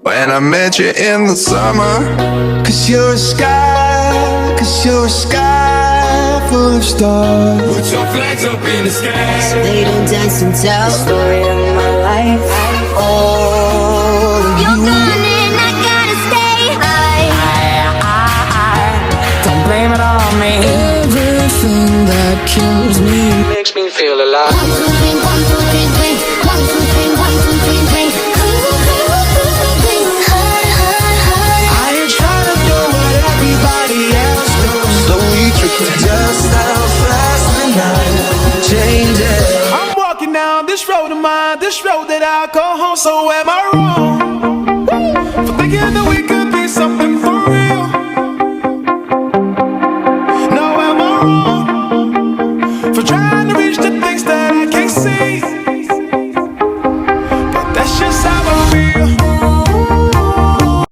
When I met you in the summer, Cause you're a sky full of stars. put your flags up in the sky. So they don't dance and tell the story of my life. Oh, you're gone and I gotta stay high. Don't blame it on me. Everything that kills me Makes me feel alive. 1, 2, 3, 1, 2, 3, 3. 1, 2, 3, 1, 2, 3, 3. I ain't trying to do what everybody else does, so we can just how fast the night changes. I'm walking down this road of mine, this road that I go home, so am I wrong?